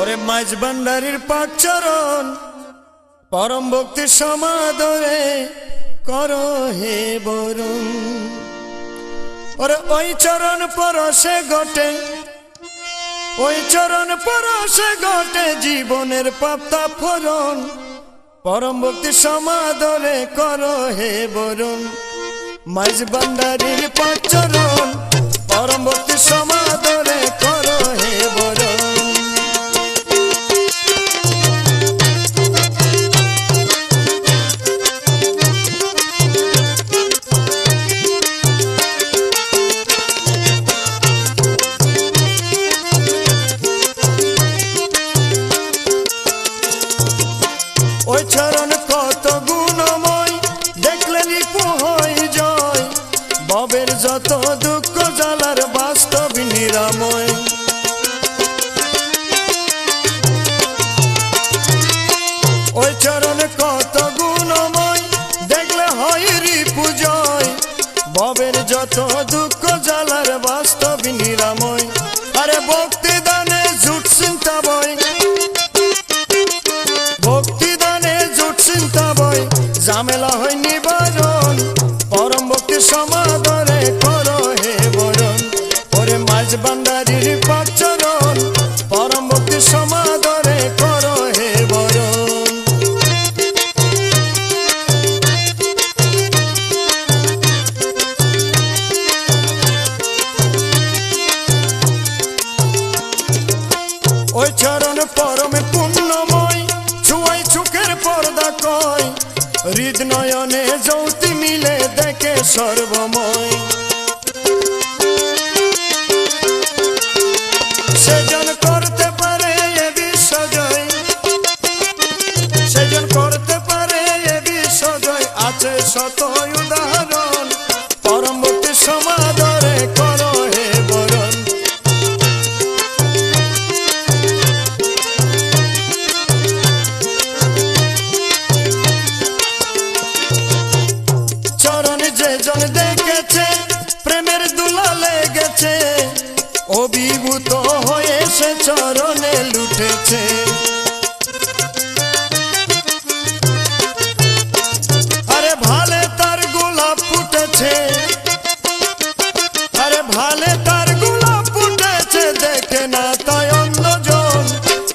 ওরে মাঝ ভান্ডারীর পাক চরণ পরম ভক্তি সমাদরে করো হে বরুণ। ওরে ওই চরণ পরশে ঘটে, ওই চরণ পরশে ঘটে জীবনের পাপতা ফরণ। পরম ভক্তি সমাদরে করো হে বরুণ। মাঝ ভান্ডারীর পাক চরণ পরম ভক্তি সমাদরে করো হে বরুণ। ওই চরণ কত গুণময়, দেখলে রিপু হয় জয়। ভবের যত দুঃখ জ্বালার বাস্তব নিরাময়। ওই চরণ কত গুণময়, দেখলে হয় রিপু জয়। ভবের যত দুঃখ জ্বালার বাস্তব নিরাময়। আরে ভক্তি দানে জুট চিন্তা বই, ভক্তি দানে জুট চিন্তা বই, ঝামেলা হয় নিবারণ। পরম ভক্তি সমাদরে করো হে বরণ। ওরে মাঝ ভান্ডারীর পাক চরণ পরম ভক্তি সমাদরে করো হে বরণ। ওই চরণ পরমে পুণ্যময়, ছুয়াই চোখের পর্দা কয়। হৃদ নয়নে জ্যোতি মিলে দেখে সর্বময়। সেজন করতে পারে এ বিশ্বজয়, সেজন করতে পারে এ বিশ্বজয়। আছে শত উদাহরণ, পরম ভক্তি সমাদরে করো হে বরণ। যেজন দেখেছে প্রেমের দুলা লেগেছে, অভিভূত হয়ে সে চরণে লুটেছে। আরে ভালে তার গোলাপ ফুটেছে, আরে ভালে তার গোলাপ ফুটেছে, দেখে না তাই অন্যজন।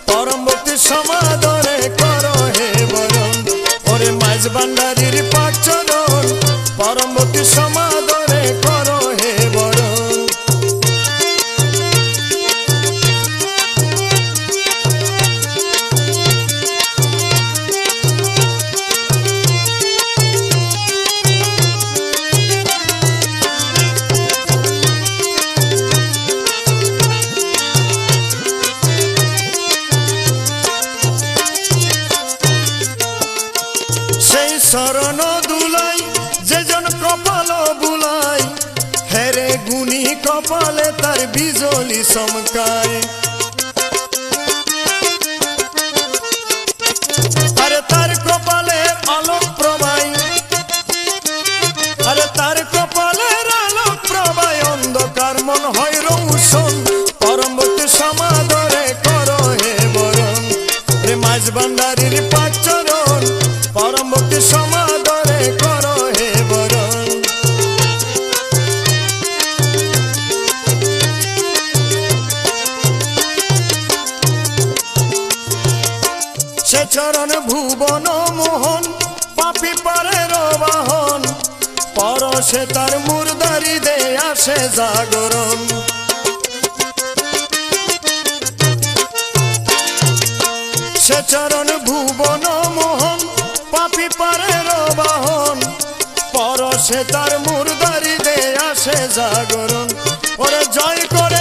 পরম ভক্তি সমাদরে করো হে বরণ। ওরে মাঝ ভান্ডারীর পাক চরণ পরম ভক্তি সমাদরে করো হে বরণ। সেই শরণ দুলাই যেজন কপাল বুলাই, হেরে গুণী কপালে তার বিজলি চমকায়। আরে তার কপালের আলোক প্রবাই, আরে তার কপালের আলোক প্রবাই, অন্ধকার মন হয় রৌশন। পরম ভক্তি সমাদরে করো হে বরণ। রে মাঝ ভান্ডারীর পাক চরণ পরম ভক্তি সমাদরে করো হে বরণ। সে চরণ ভুবন মোহন, পাপি পারের বাহন। পরশে তার মুর্দারি দে আসে জাগরণ। সে চরণ ভুবন মোহন, পাপি পারের বাহন। পরশে তার মুর্দারি দে আসে জাগরণ। ওরে জয় করে